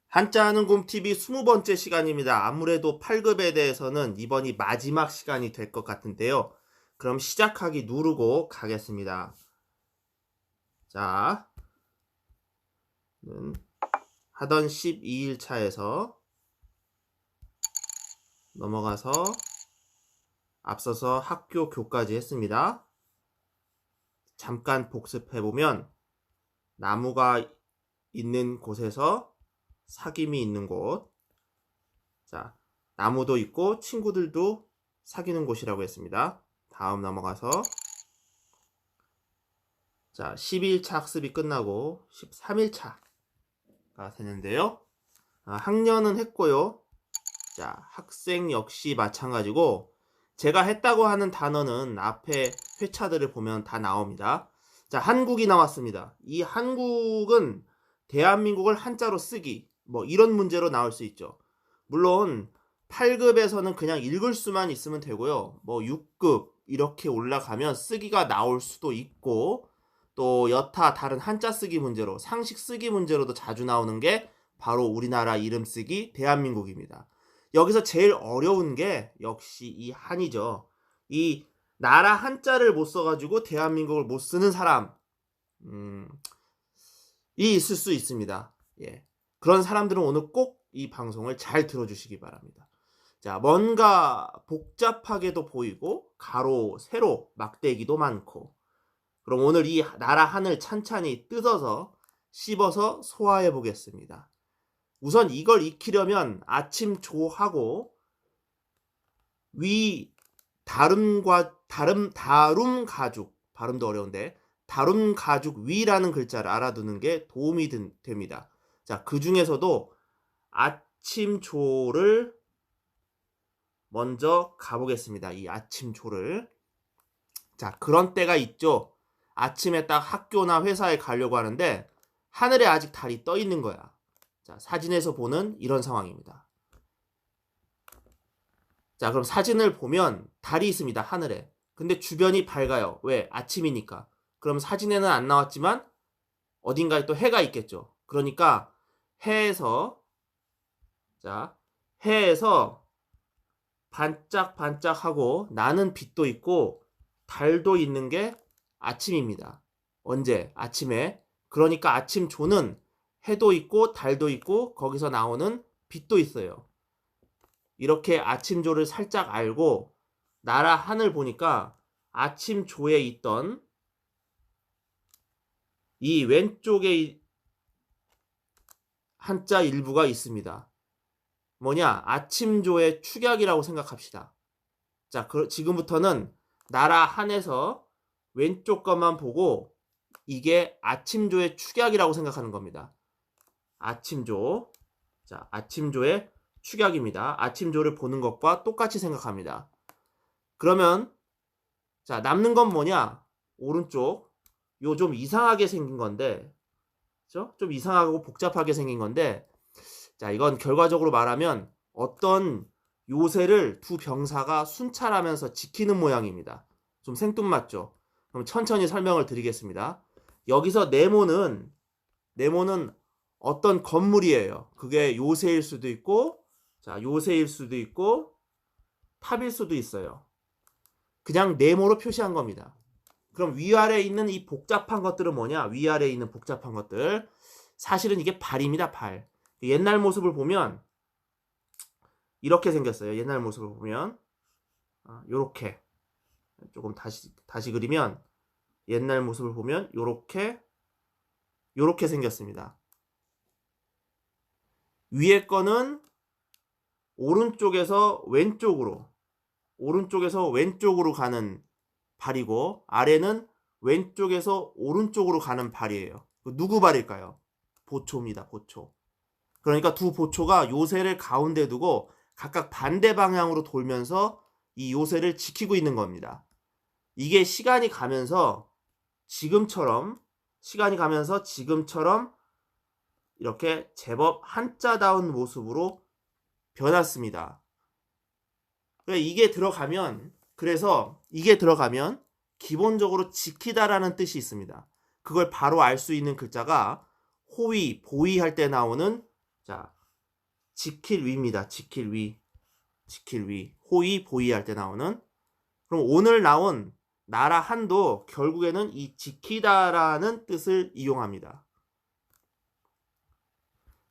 한자하는 곰TV 20번째 시간입니다. 아무래도 8급에 대해서는 이번이 마지막 시간이 될 것 같은데요. 그럼 시작하기 누르고 가겠습니다. 자, 하던 12일차에서 넘어가서 앞서서 학교 교까지 했습니다. 잠깐 복습해보면 나무가 있는 곳에서 사귐이 있는 곳. 자, 나무도 있고 친구들도 사귀는 곳이라고 했습니다. 다음 넘어가서 자, 12일차 학습이 끝나고 13일차가 되는데요. 학년은 했고요. 자, 학생 역시 마찬가지고 제가 했다고 하는 단어는 앞에 회차들을 보면 다 나옵니다. 자, 한국이 나왔습니다. 이 한국은 대한민국을 한자로 쓰기 뭐 이런 문제로 나올 수 있죠. 물론 8급에서는 그냥 읽을 수만 있으면 되고요. 뭐 6급 이렇게 올라가면 쓰기가 나올 수도 있고 또 여타 다른 한자 쓰기 문제로 상식 쓰기 문제로도 자주 나오는 게 바로 우리나라 이름 쓰기 대한민국입니다. 여기서 제일 어려운 게 역시 이 한이죠. 이 나라 한자를 못 써가지고 대한민국을 못 쓰는 사람이 있을 수 있습니다. 예. 그런 사람들은 오늘 꼭 이 방송을 잘 들어주시기 바랍니다. 자, 뭔가 복잡하게도 보이고 가로, 세로, 막대기도 많고 그럼 오늘 이 나라 한을 찬찬히 뜯어서 씹어서 소화해 보겠습니다. 우선 이걸 익히려면 아침 조하고 위 다름 가죽 발음도 어려운데 다름 가죽 위라는 글자를 알아두는 게 도움이 됩니다. 자, 그 중에서도 아침 조를 먼저 가보겠습니다. 이 아침 조를. 자, 그런 때가 있죠. 아침에 딱 학교나 회사에 가려고 하는데 하늘에 아직 달이 떠 있는 거야. 자, 사진에서 보는 이런 상황입니다. 자, 그럼 사진을 보면 달이 있습니다. 하늘에. 근데 주변이 밝아요. 왜? 아침이니까. 그럼 사진에는 안 나왔지만 어딘가에 또 해가 있겠죠. 그러니까 해에서 반짝반짝하고 나는 빛도 있고 달도 있는 게 아침입니다. 언제? 아침에. 그러니까 아침 조는 해도 있고 달도 있고 거기서 나오는 빛도 있어요. 이렇게 아침조를 살짝 알고 나라 한을 보니까 아침조에 있던 이 왼쪽에 한자 일부가 있습니다. 뭐냐? 아침조의 축약이라고 생각합시다. 자, 지금부터는 나라 한에서 왼쪽 것만 보고 이게 아침조의 축약이라고 생각하는 겁니다. 아침조. 자, 아침조의 축약입니다. 아침조를 보는 것과 똑같이 생각합니다. 그러면 자, 남는 건 뭐냐? 오른쪽. 요 좀 이상하게 생긴 건데, 그죠? 좀 이상하고 복잡하게 생긴 건데, 자, 이건 결과적으로 말하면 어떤 요새를 두 병사가 순찰하면서 지키는 모양입니다. 좀 생뚱맞죠? 그럼 천천히 설명을 드리겠습니다. 여기서 네모는 어떤 건물이에요. 그게 요새일 수도 있고, 자, 요새일 수도 있고, 탑일 수도 있어요. 그냥 네모로 표시한 겁니다. 그럼 위아래에 있는 이 복잡한 것들은 뭐냐? 위아래에 있는 복잡한 것들. 사실은 이게 발입니다, 발. 옛날 모습을 보면 이렇게 생겼어요. 옛날 모습을 보면 요렇게 조금 다시 그리면 옛날 모습을 보면 요렇게 생겼습니다. 위에 거는 오른쪽에서 왼쪽으로 가는 발이고 아래는 왼쪽에서 오른쪽으로 가는 발이에요. 누구 발일까요? 보초입니다. 보초. 그러니까 두 보초가 요새를 가운데 두고 각각 반대 방향으로 돌면서 이 요새를 지키고 있는 겁니다. 이게 시간이 가면서 지금처럼 이렇게 제법 한자다운 모습으로 변했습니다. 그래서 이게 들어가면 기본적으로 지키다라는 뜻이 있습니다. 그걸 바로 알 수 있는 글자가 호위, 보위 할 때 나오는 자, 지킬 위입니다. 지킬 위. 지킬 위. 호의, 보의 할 때 나오는. 그럼 오늘 나온 나라 한도 결국에는 이 지키다라는 뜻을 이용합니다.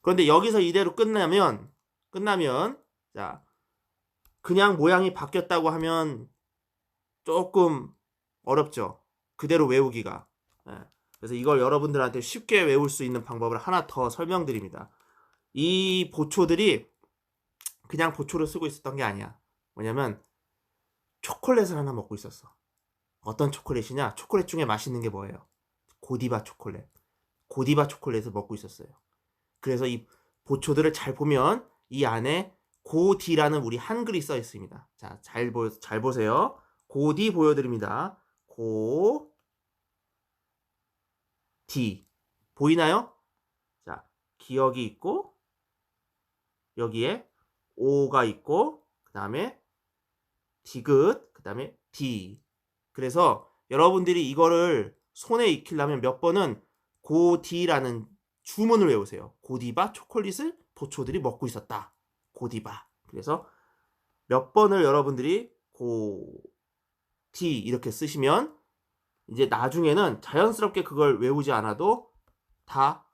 그런데 여기서 이대로 끝나면 자, 그냥 모양이 바뀌었다고 하면 조금 어렵죠. 그대로 외우기가. 예. 그래서 이걸 여러분들한테 쉽게 외울 수 있는 방법을 하나 더 설명드립니다. 이 보초들이 그냥 보초를 쓰고 있었던 게 아니야. 뭐냐면 초콜릿을 하나 먹고 있었어. 어떤 초콜릿이냐? 초콜릿 중에 맛있는 게 뭐예요? 고디바 초콜릿. 고디바 초콜릿을 먹고 있었어요. 그래서 이 보초들을 잘 보면 이 안에 고디라는 우리 한글이 써 있습니다. 자, 잘 보세요. 고디 보여드립니다. 고디. 보이나요? 자, 기억이 있고, 여기에 오가 있고, 그 다음에 디귿, 그 다음에 디. 그래서 여러분들이 이거를 손에 익히려면 몇 번은 고디라는 주문을 외우세요. 고디바 초콜릿을 보초들이 먹고 있었다. 고디바. 그래서 몇 번을 여러분들이 고디 이렇게 쓰시면 이제 나중에는 자연스럽게 그걸 외우지 않아도 다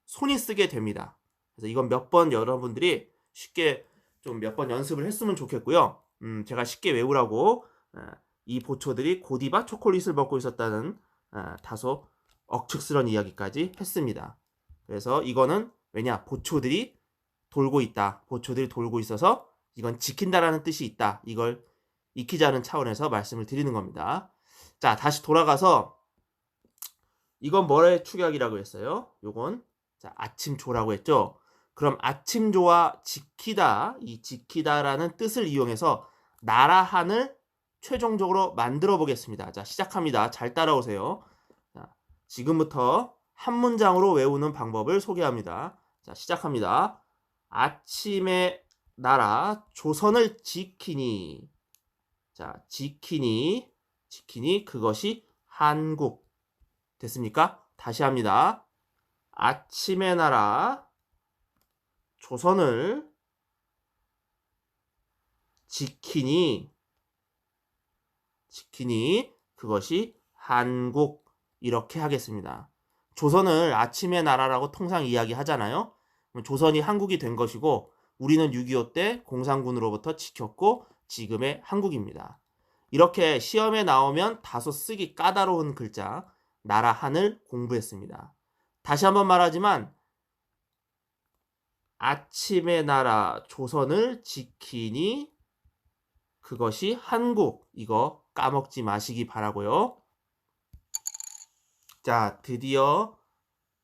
손이 쓰게 됩니다. 그래서 이건 몇 번 여러분들이 쉽게 좀 몇 번 연습을 했으면 좋겠고요. 제가 쉽게 외우라고 이 보초들이 고디바 초콜릿을 먹고 있었다는 다소 억측스러운 이야기까지 했습니다. 그래서 이거는 왜냐? 보초들이 돌고 있다. 보초들이 돌고 있어서 이건 지킨다라는 뜻이 있다. 이걸 익히자는 차원에서 말씀을 드리는 겁니다. 자, 다시 돌아가서 이건 뭐의 축약이라고 했어요? 요건 자, 아침조라고 했죠? 그럼 아침조와 지키다, 이 지키다라는 뜻을 이용해서 나라 한을 최종적으로 만들어 보겠습니다. 자, 시작합니다. 잘 따라오세요. 자, 지금부터 한 문장으로 외우는 방법을 소개합니다. 자, 시작합니다. 아침의 나라 조선을 지키니. 자, 지키니 그것이 한국. 됐습니까? 다시 합니다. 아침의 나라 조선을 지키니 그것이 한국. 이렇게 하겠습니다. 조선을 아침의 나라라고 통상 이야기하잖아요. 조선이 한국이 된 것이고 우리는 6.25 때 공산군으로부터 지켰고 지금의 한국입니다. 이렇게 시험에 나오면 다소 쓰기 까다로운 글자 나라 한을 공부했습니다. 다시 한번 말하지만 아침의 나라 조선을 지키니 그것이 한국. 이거 까먹지 마시기 바라고요. 자, 드디어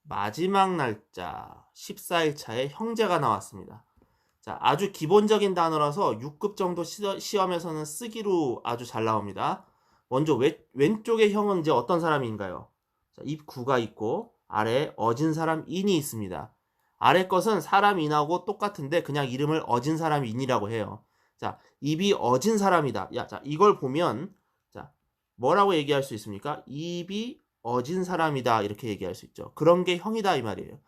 마지막 날짜 14일차에 형제가 나왔습니다. 자, 아주 기본적인 단어라서 6급 정도 시험에서는 쓰기로 아주 잘 나옵니다. 먼저 왼쪽의 형은 이제 어떤 사람인가요? 자, 입구가 있고 아래에 어진 사람 인이 있습니다. 아래 것은 사람 인하고 똑같은데 그냥 이름을 어진 사람 인이라고 해요. 자, 입이 어진 사람이다. 야, 자, 이걸 보면 자, 뭐라고 얘기할 수 있습니까? 입이 어진 사람이다. 이렇게 얘기할 수 있죠. 그런 게 형이다 이 말이에요.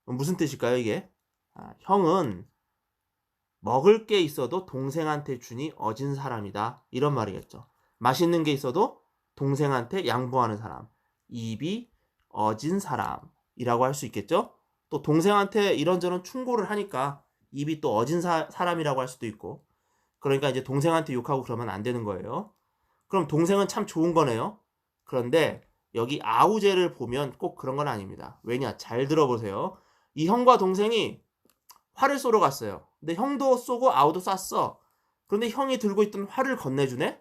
무슨 뜻일까요, 이게? 형은 먹을 게 있어도 동생한테 주니 어진 사람이다. 이런 말이겠죠. 맛있는 게 있어도 동생한테 양보하는 사람. 입이 어진 사람이라고 할 수 있겠죠. 또 동생한테 이런저런 충고를 하니까 입이 또 어진 사람이라고 할 수도 있고. 그러니까 이제 동생한테 욕하고 그러면 안 되는 거예요. 그럼 동생은 참 좋은 거네요. 그런데 여기 아우제를 보면 꼭 그런 건 아닙니다. 왜냐? 잘 들어보세요. 이 형과 동생이 활을 쏘러 갔어요. 근데 형도 쏘고 아우도 쐈어. 그런데 형이 들고 있던 활을 건네주네?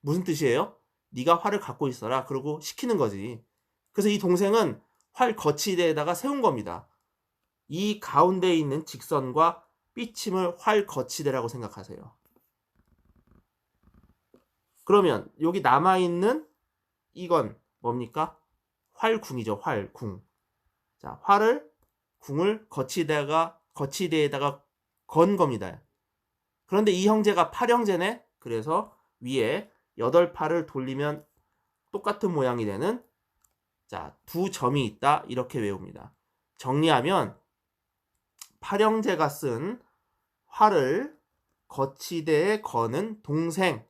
무슨 뜻이에요? 네가 활을 갖고 있어라. 그러고 시키는 거지. 그래서 이 동생은 활 거치대에다가 세운 겁니다. 이 가운데에 있는 직선과 삐침을 활 거치대라고 생각하세요. 그러면 여기 남아있는 이건 뭡니까? 활궁이죠. 활궁. 자, 궁을 거치대에다가 건 겁니다. 그런데 이 형제가 8형제네. 그래서 위에 8팔을 돌리면 똑같은 모양이 되는 자, 두 점이 있다. 이렇게 외웁니다. 정리하면 팔형제가 쓴 활을 거치대에 거는 동생.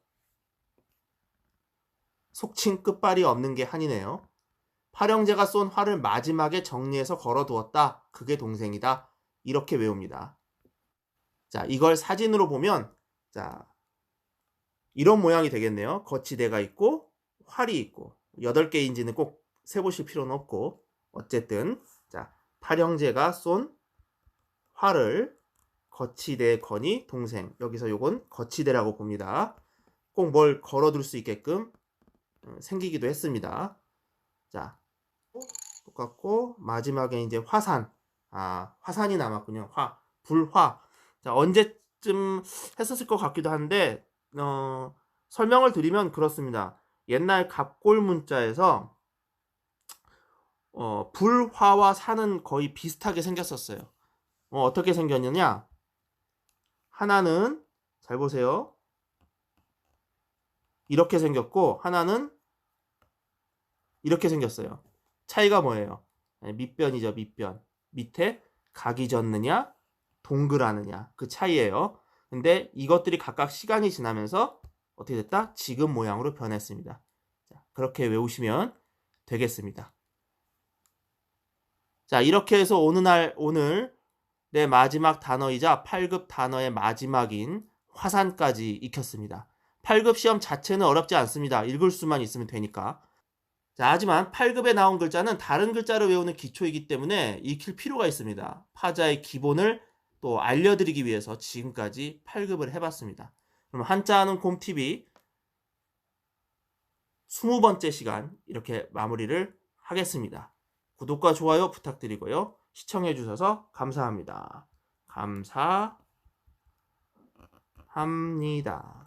속칭 끝발이 없는 게 한이네요. 팔형제가 쏜 활을 마지막에 정리해서 걸어두었다. 그게 동생이다. 이렇게 외웁니다. 자, 이걸 사진으로 보면 자, 이런 모양이 되겠네요. 거치대가 있고 활이 있고 8개인지는 꼭 세보실 필요는 없고 어쨌든 자, 팔형제가 쏜 활을 거치대에 거니 동생. 여기서 요건 거치대라고 봅니다. 꼭 뭘 걸어둘 수 있게끔 생기기도 했습니다. 자, 똑같고 마지막에 이제 화산. 화산이 남았군요. 불화. 자, 언제쯤 했었을 것 같기도 한데 설명을 드리면 그렇습니다. 옛날 갑골 문자에서 불화와 산은 거의 비슷하게 생겼었어요. 어떻게 생겼느냐? 하나는 잘 보세요. 이렇게 생겼고 하나는 이렇게 생겼어요. 차이가 뭐예요? 밑변이죠, 밑변. 밑에 각이 졌느냐, 동글하느냐 그 차이예요. 근데 이것들이 각각 시간이 지나면서 어떻게 됐다? 지금 모양으로 변했습니다. 자, 그렇게 외우시면 되겠습니다. 자, 이렇게 해서 오늘 내 마지막 단어이자 8급 단어의 마지막인 화산까지 익혔습니다. 8급 시험 자체는 어렵지 않습니다. 읽을 수만 있으면 되니까. 자, 하지만 8급에 나온 글자는 다른 글자를 외우는 기초이기 때문에 익힐 필요가 있습니다. 파자의 기본을 또 알려드리기 위해서 지금까지 8급을 해봤습니다. 그럼 한자하는 곰TV 20번째 시간 이렇게 마무리를 하겠습니다. 구독과 좋아요 부탁드리고요. 시청해주셔서 감사합니다. 감사합니다.